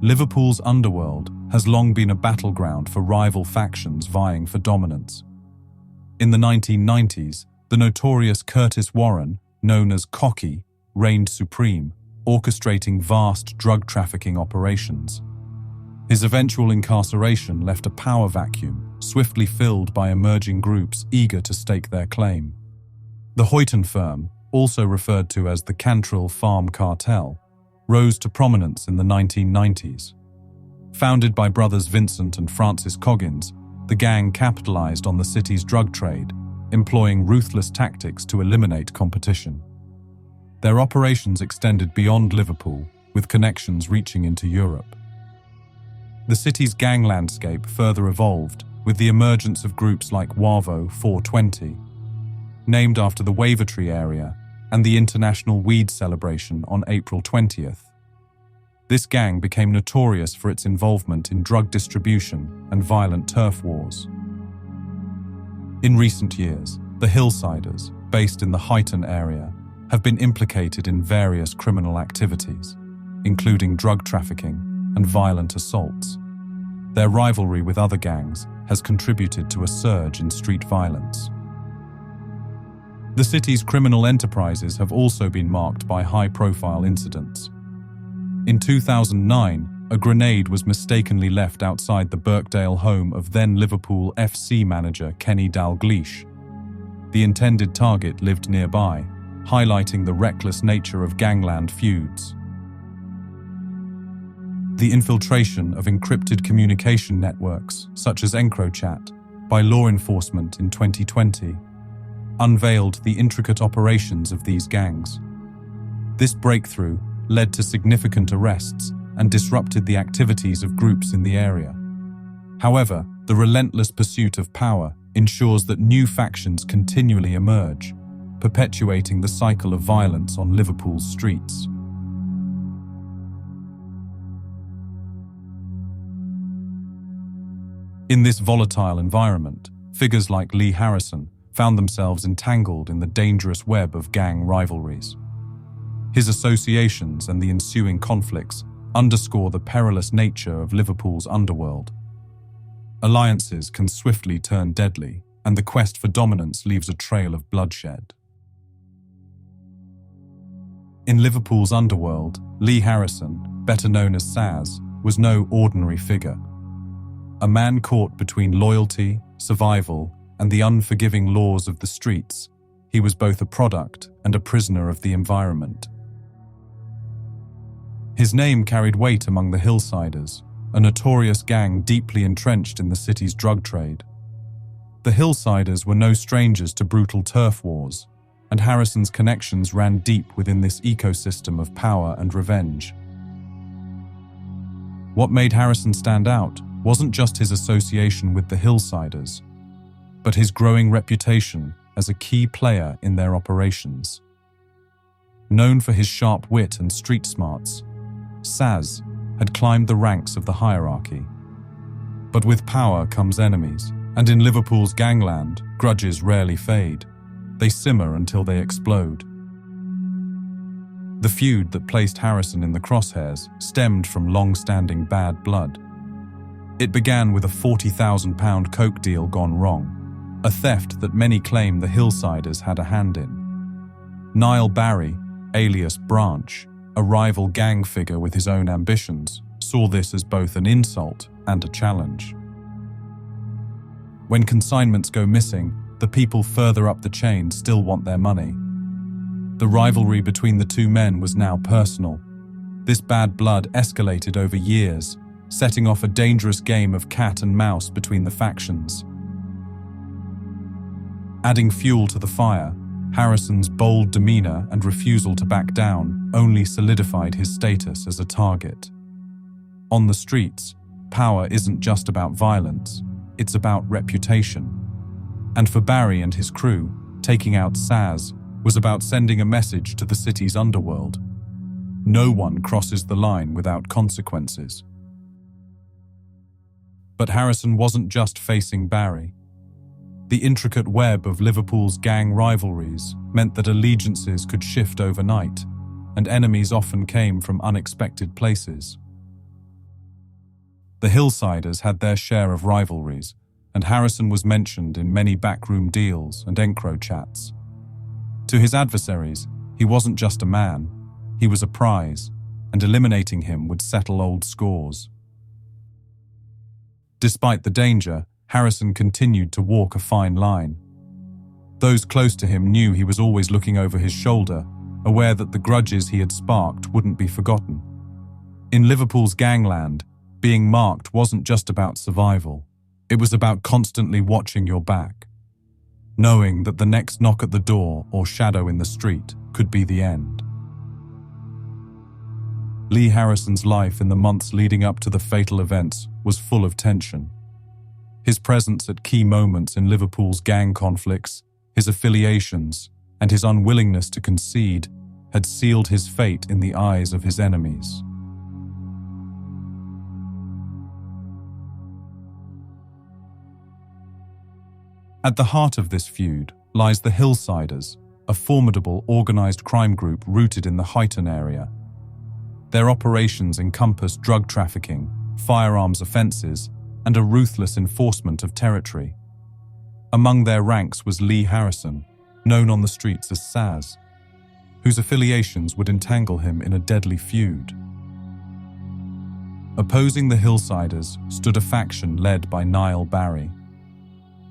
Liverpool's underworld has long been a battleground for rival factions vying for dominance. In the 1990s, the notorious Curtis Warren, known as Cocky, reigned supreme, orchestrating vast drug trafficking operations. His eventual incarceration left a power vacuum, swiftly filled by emerging groups eager to stake their claim. The Hoyton firm, also referred to as the Cantrell Farm Cartel, rose to prominence in the 1990s. Founded by brothers Vincent and Francis Coggins, the gang capitalized on the city's drug trade, employing ruthless tactics to eliminate competition. Their operations extended beyond Liverpool, with connections reaching into Europe. The city's gang landscape further evolved with the emergence of groups like Wavo 420, named after the Wavertree area, and the International Weed Celebration on April 20th. This gang became notorious for its involvement in drug distribution and violent turf wars. In recent years, the Hillsiders, based in the Huyton area, have been implicated in various criminal activities, including drug trafficking and violent assaults. Their rivalry with other gangs has contributed to a surge in street violence. The city's criminal enterprises have also been marked by high-profile incidents. In 2009, a grenade was mistakenly left outside the Birkdale home of then Liverpool FC manager Kenny Dalglish. The intended target lived nearby, highlighting the reckless nature of gangland feuds. The infiltration of encrypted communication networks, such as EncroChat, by law enforcement in 2020, unveiled the intricate operations of these gangs. This breakthrough led to significant arrests and disrupted the activities of groups in the area. However, the relentless pursuit of power ensures that new factions continually emerge, perpetuating the cycle of violence on Liverpool's streets. In this volatile environment, figures like Lee Harrison found themselves entangled in the dangerous web of gang rivalries. His associations and the ensuing conflicts underscore the perilous nature of Liverpool's underworld. Alliances can swiftly turn deadly, and the quest for dominance leaves a trail of bloodshed. In Liverpool's underworld, Lee Harrison, better known as Saz, was no ordinary figure. A man caught between loyalty, survival, and the unforgiving laws of the streets, he was both a product and a prisoner of the environment. His name carried weight among the Hillsiders, a notorious gang deeply entrenched in the city's drug trade. The Hillsiders were no strangers to brutal turf wars, and Harrison's connections ran deep within this ecosystem of power and revenge. What made Harrison stand out wasn't just his association with the Hillsiders, but his growing reputation as a key player in their operations. Known for his sharp wit and street smarts, Saz had climbed the ranks of the hierarchy. But with power comes enemies, and in Liverpool's gangland, grudges rarely fade. They simmer until they explode. The feud that placed Harrison in the crosshairs stemmed from long-standing bad blood. It began with a £40,000 coke deal gone wrong, a theft that many claim the Hillsiders had a hand in. Niall Barry, alias Branch, a rival gang figure with his own ambitions, saw this as both an insult and a challenge. When consignments go missing, the people further up the chain still want their money. The rivalry between the two men was now personal. This bad blood escalated over years, setting off a dangerous game of cat and mouse between the factions. Adding fuel to the fire, Harrison's bold demeanor and refusal to back down only solidified his status as a target. On the streets, power isn't just about violence, it's about reputation. And for Barry and his crew, taking out Saz was about sending a message to the city's underworld. No one crosses the line without consequences. But Harrison wasn't just facing Barry. The intricate web of Liverpool's gang rivalries meant that allegiances could shift overnight, and enemies often came from unexpected places. The Hillsiders had their share of rivalries, and Harrison was mentioned in many backroom deals and EncroChats. To his adversaries, he wasn't just a man, he was a prize, and eliminating him would settle old scores. Despite the danger, Harrison continued to walk a fine line. Those close to him knew he was always looking over his shoulder, aware that the grudges he had sparked wouldn't be forgotten. In Liverpool's gangland, being marked wasn't just about survival. It was about constantly watching your back, knowing that the next knock at the door or shadow in the street could be the end. Lee Harrison's life in the months leading up to the fatal events was full of tension. His presence at key moments in Liverpool's gang conflicts, his affiliations, and his unwillingness to concede had sealed his fate in the eyes of his enemies. At the heart of this feud lies the Hillsiders, a formidable organized crime group rooted in the Huyton area. Their operations encompassed drug trafficking, firearms offenses, and a ruthless enforcement of territory. Among their ranks was Lee Harrison, known on the streets as Saz, whose affiliations would entangle him in a deadly feud. Opposing the Hillsiders stood a faction led by Niall Barry.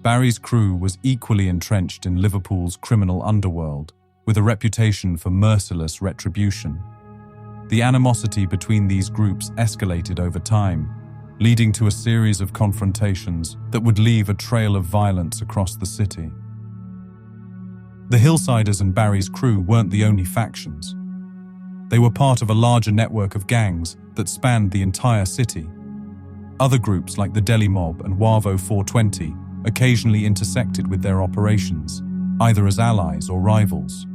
Barry's crew was equally entrenched in Liverpool's criminal underworld, with a reputation for merciless retribution. The animosity between these groups escalated over time, leading to a series of confrontations that would leave a trail of violence across the city. The Hillsiders and Barry's crew weren't the only factions. They were part of a larger network of gangs that spanned the entire city. Other groups like the Delhi Mob and Wavo 420 occasionally intersected with their operations, either as allies or rivals.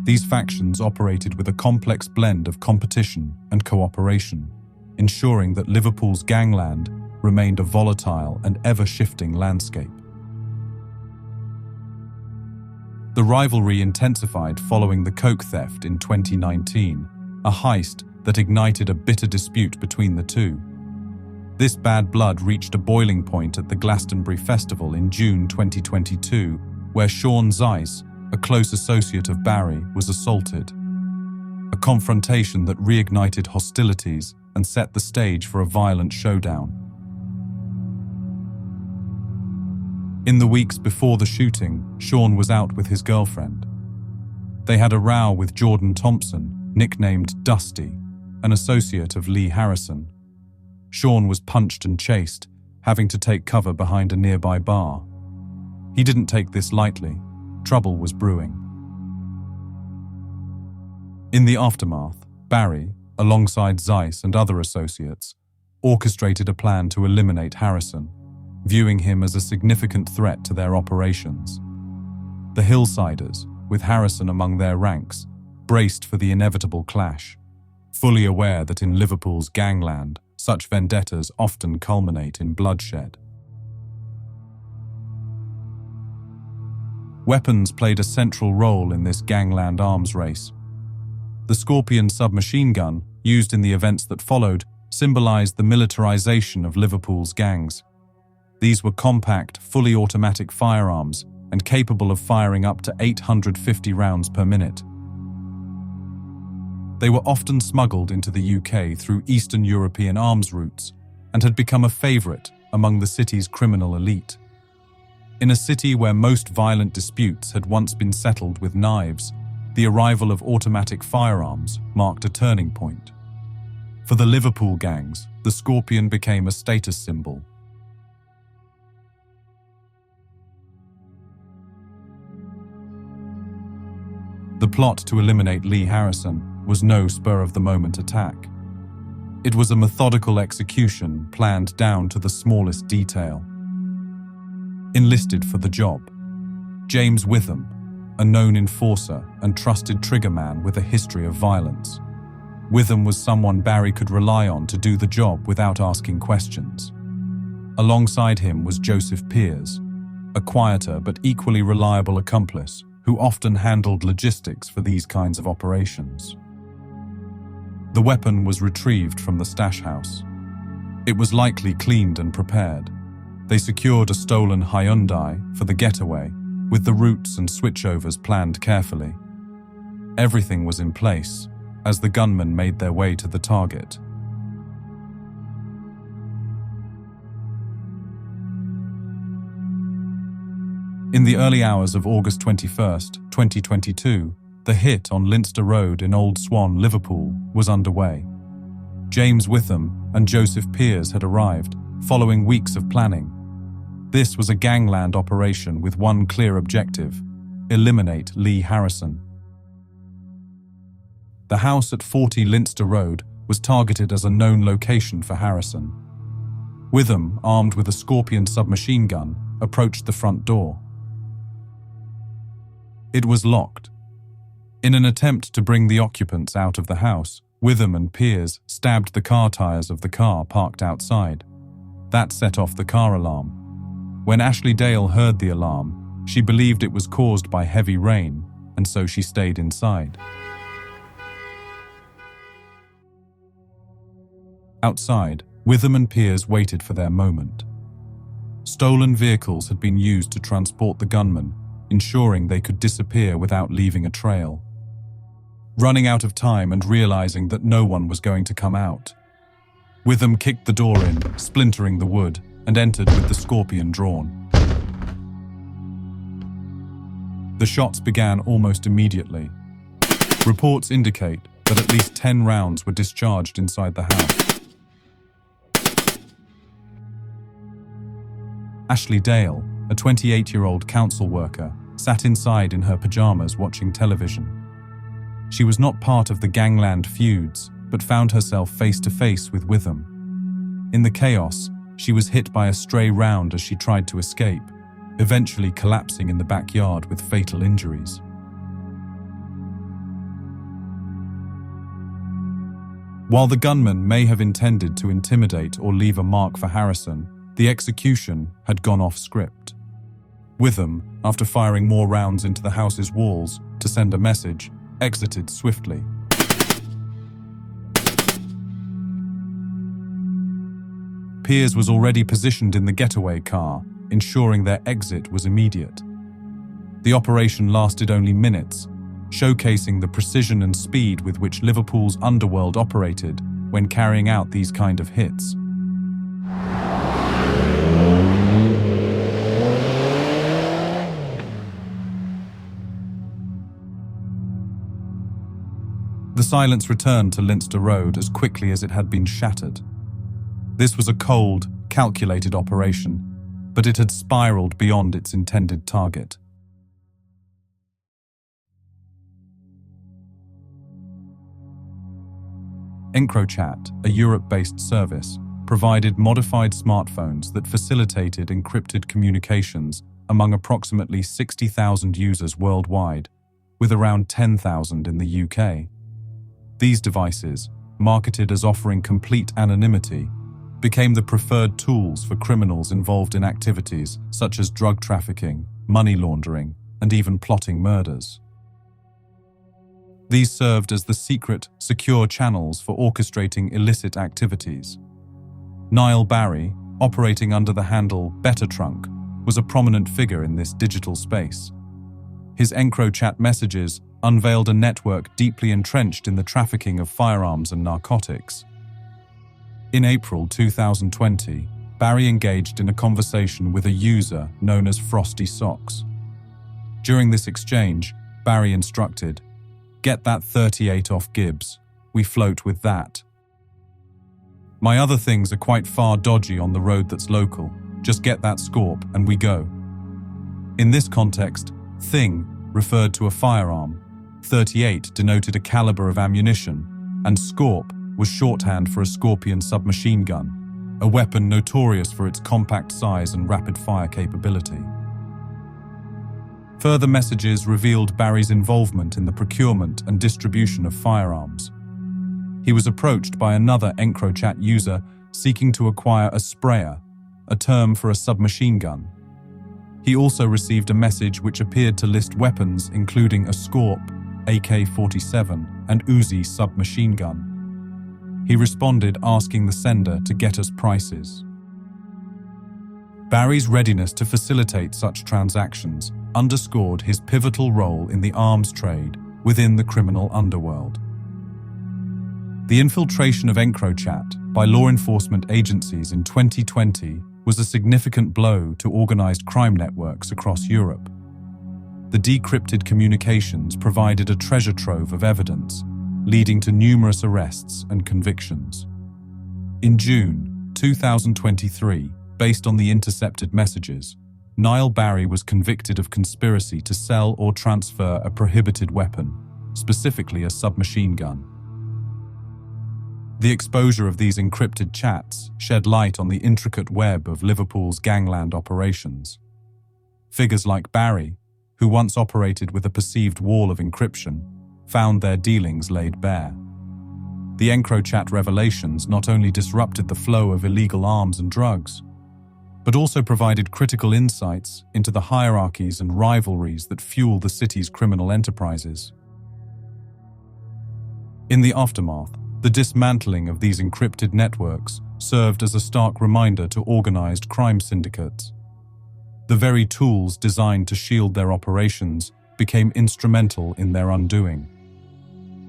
These factions operated with a complex blend of competition and cooperation, ensuring that Liverpool's gangland remained a volatile and ever-shifting landscape. The rivalry intensified following the coke theft in 2019, a heist that ignited a bitter dispute between the two. This bad blood reached a boiling point at the Glastonbury Festival in June 2022, where Sean Zeiss, a close associate of Barry, was assaulted. A confrontation that reignited hostilities and set the stage for a violent showdown. In the weeks before the shooting, Sean was out with his girlfriend. They had a row with Jordan Thompson, nicknamed Dusty, an associate of Lee Harrison. Sean was punched and chased, having to take cover behind a nearby bar. He didn't take this lightly. Trouble was brewing. In the aftermath, Barry, alongside Zeiss and other associates, orchestrated a plan to eliminate Harrison, viewing him as a significant threat to their operations. The Hillsiders, with Harrison among their ranks, braced for the inevitable clash, fully aware that in Liverpool's gangland, such vendettas often culminate in bloodshed. Weapons played a central role in this gangland arms race. The Skorpion submachine gun, used in the events that followed, symbolized the militarization of Liverpool's gangs. These were compact, fully automatic firearms and capable of firing up to 850 rounds per minute. They were often smuggled into the UK through Eastern European arms routes and had become a favorite among the city's criminal elite. In a city where most violent disputes had once been settled with knives, the arrival of automatic firearms marked a turning point. For the Liverpool gangs, the Skorpion became a status symbol. The plot to eliminate Lee Harrison was no spur-of-the-moment attack. It was a methodical execution planned down to the smallest detail. Enlisted for the job, James Witham, a known enforcer and trusted triggerman with a history of violence. Witham was someone Barry could rely on to do the job without asking questions. Alongside him was Joseph Pears, a quieter but equally reliable accomplice who often handled logistics for these kinds of operations. The weapon was retrieved from the stash house. It was likely cleaned and prepared. They secured a stolen Hyundai for the getaway, with the routes and switchovers planned carefully. Everything was in place as the gunmen made their way to the target. In the early hours of August 21st, 2022, the hit on Leinster Road in Old Swan, Liverpool, was underway. James Witham and Joseph Pears had arrived, following weeks of planning. This was a gangland operation with one clear objective: eliminate Lee Harrison. The house at 40 Leinster Road was targeted as a known location for Harrison. Witham, armed with a Skorpion submachine gun, approached the front door. It was locked. In an attempt to bring the occupants out of the house, Witham and Pears stabbed the car tires of the car parked outside. That set off the car alarm. When Ashley Dale heard the alarm, she believed it was caused by heavy rain, and so she stayed inside. Outside, Witham and Pears waited for their moment. Stolen vehicles had been used to transport the gunmen, ensuring they could disappear without leaving a trail. Running out of time and realizing that no one was going to come out, Witham kicked the door in, splintering the wood, and entered with the Skorpion drawn. The shots began almost immediately. Reports indicate that at least 10 rounds were discharged inside the house. Ashley Dale, a 28-year-old council worker, sat inside in her pajamas watching television. She was not part of the gangland feuds, but found herself face-to-face with Witham. In the chaos, she was hit by a stray round as she tried to escape, eventually collapsing in the backyard with fatal injuries. While the gunman may have intended to intimidate or leave a mark for Harrison, the execution had gone off script. Witham, after firing more rounds into the house's walls to send a message, exited swiftly. Pears was already positioned in the getaway car, ensuring their exit was immediate. The operation lasted only minutes, showcasing the precision and speed with which Liverpool's underworld operated when carrying out these kind of hits. The silence returned to Leinster Road as quickly as it had been shattered. This was a cold, calculated operation, but it had spiraled beyond its intended target. EncroChat, a Europe-based service, provided modified smartphones that facilitated encrypted communications among approximately 60,000 users worldwide, with around 10,000 in the UK. These devices, marketed as offering complete anonymity, became the preferred tools for criminals involved in activities such as drug trafficking, money laundering, and even plotting murders. These served as the secret, secure channels for orchestrating illicit activities. Niall Barry, operating under the handle BetterTrunk, was a prominent figure in this digital space. His EncroChat messages unveiled a network deeply entrenched in the trafficking of firearms and narcotics. In April 2020, Barry engaged in a conversation with a user known as Frosty Socks. During this exchange, Barry instructed, "Get that 38 off Gibbs. We float with that. My other things are quite far dodgy on the road that's local. Just get that Skorp and we go." In this context, thing referred to a firearm, 38 denoted a caliber of ammunition, and Skorp was shorthand for a Skorpion submachine gun, a weapon notorious for its compact size and rapid-fire capability. Further messages revealed Barry's involvement in the procurement and distribution of firearms. He was approached by another EncroChat user seeking to acquire a sprayer, a term for a submachine gun. He also received a message which appeared to list weapons including a Skorp, AK-47, and Uzi submachine gun. he responded asking the sender to get us prices. Barry's readiness to facilitate such transactions underscored his pivotal role in the arms trade within the criminal underworld. The infiltration of EncroChat by law enforcement agencies in 2020 was a significant blow to organized crime networks across Europe. The decrypted communications provided a treasure trove of evidence, leading to numerous arrests and convictions. In June 2023, based on the intercepted messages, Niall Barry was convicted of conspiracy to sell or transfer a prohibited weapon, specifically a submachine gun. The exposure of these encrypted chats shed light on the intricate web of Liverpool's gangland operations. Figures like Barry, who once operated with a perceived wall of encryption, found their dealings laid bare. The EncroChat revelations not only disrupted the flow of illegal arms and drugs, but also provided critical insights into the hierarchies and rivalries that fuel the city's criminal enterprises. In the aftermath, the dismantling of these encrypted networks served as a stark reminder to organized crime syndicates. The very tools designed to shield their operations became instrumental in their undoing.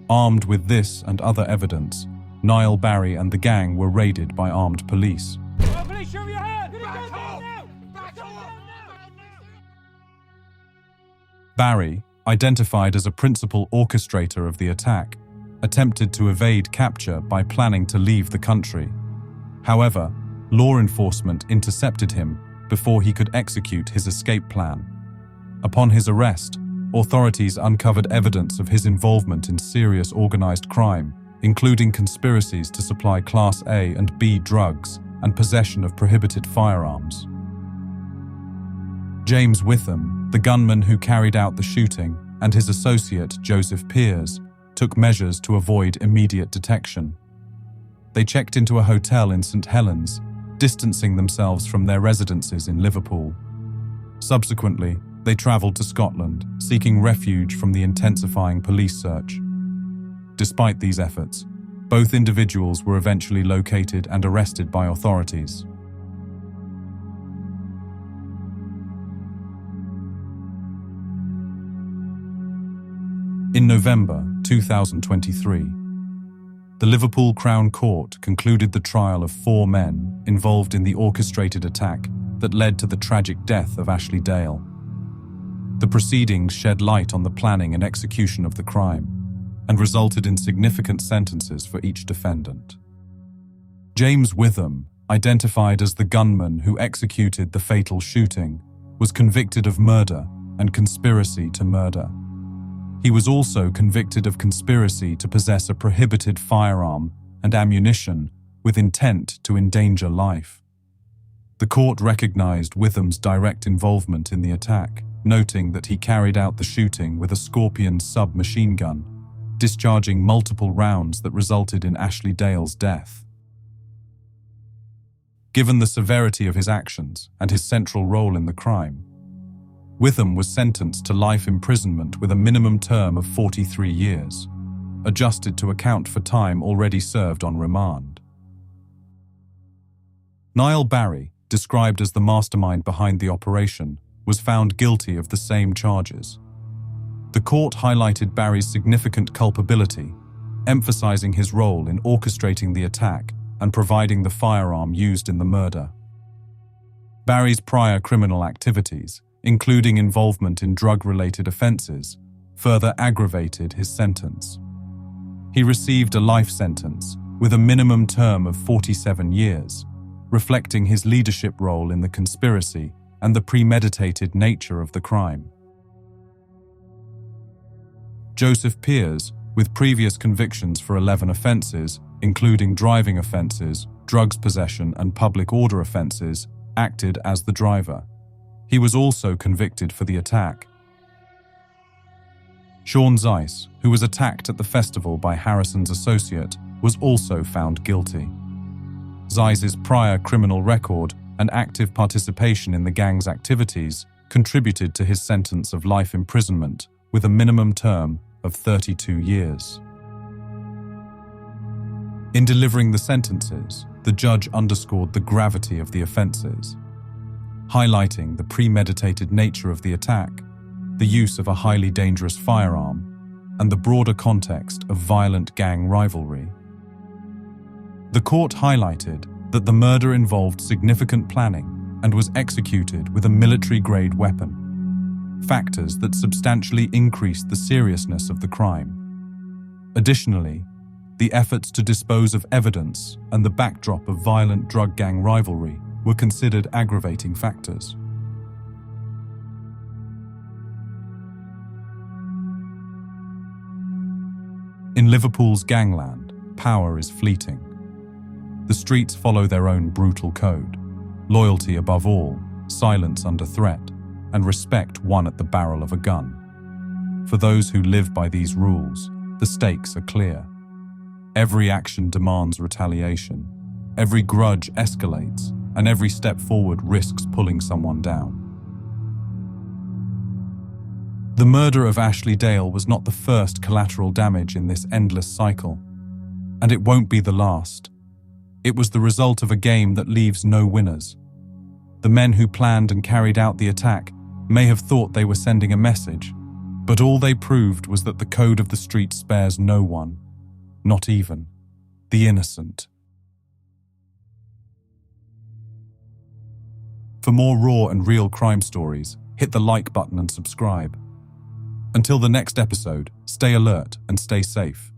Armed with this and other evidence, Niall Barry and the gang were raided by armed police. Police, show me your hand! Barry, identified as a principal orchestrator of the attack, attempted to evade capture by planning to leave the country. However, law enforcement intercepted him before he could execute his escape plan. Upon his arrest, authorities uncovered evidence of his involvement in serious organized crime, including conspiracies to supply Class A and B drugs and possession of prohibited firearms. James Witham, the gunman who carried out the shooting, and his associate Joseph Pears, took measures to avoid immediate detection. They checked into a hotel in St. Helens, distancing themselves from their residences in Liverpool. Subsequently, they travelled to Scotland, seeking refuge from the intensifying police search. Despite these efforts, both individuals were eventually located and arrested by authorities. In November 2023, the Liverpool Crown Court concluded the trial of 4 men involved in the orchestrated attack that led to the tragic death of Ashley Dale. The proceedings shed light on the planning and execution of the crime and resulted in significant sentences for each defendant. James Witham, identified as the gunman who executed the fatal shooting, was convicted of murder and conspiracy to murder. He was also convicted of conspiracy to possess a prohibited firearm and ammunition with intent to endanger life. The court recognized Witham's direct involvement in the attack, noting that he carried out the shooting with a Skorpion submachine gun, discharging multiple rounds that resulted in Ashley Dale's death. Given the severity of his actions and his central role in the crime, Witham was sentenced to life imprisonment with a minimum term of 43 years, adjusted to account for time already served on remand. Niall Barry, described as the mastermind behind the operation, was found guilty of the same charges. The court highlighted Barry's significant culpability, emphasizing his role in orchestrating the attack and providing the firearm used in the murder. Barry's prior criminal activities, including involvement in drug-related offenses, further aggravated his sentence. He received a life sentence with a minimum term of 47 years, reflecting his leadership role in the conspiracy and the premeditated nature of the crime. Joseph Pears, with previous convictions for 11 offenses, including driving offenses, drugs possession, and public order offenses, acted as the driver. He was also convicted for the attack. Sean Zeiss, who was attacked at the festival by Harrison's associate, was also found guilty. Zeiss's prior criminal record and active participation in the gang's activities contributed to his sentence of life imprisonment with a minimum term of 32 years. In delivering the sentences, the judge underscored the gravity of the offences, highlighting the premeditated nature of the attack, the use of a highly dangerous firearm, and the broader context of violent gang rivalry. The court highlighted that the murder involved significant planning and was executed with a military-grade weapon, factors that substantially increased the seriousness of the crime. Additionally, the efforts to dispose of evidence and the backdrop of violent drug gang rivalry were considered aggravating factors. In Liverpool's gangland, power is fleeting. The streets follow their own brutal code: loyalty above all, silence under threat, and respect won at the barrel of a gun. For those who live by these rules, the stakes are clear. Every action demands retaliation, every grudge escalates, and every step forward risks pulling someone down. The murder of Ashley Dale was not the first collateral damage in this endless cycle, and it won't be the last. It was the result of a game that leaves no winners. The men who planned and carried out the attack may have thought they were sending a message, but all they proved was that the code of the street spares no one, not even the innocent. For more raw and real crime stories, hit the like button and subscribe. Until the next episode, stay alert and stay safe.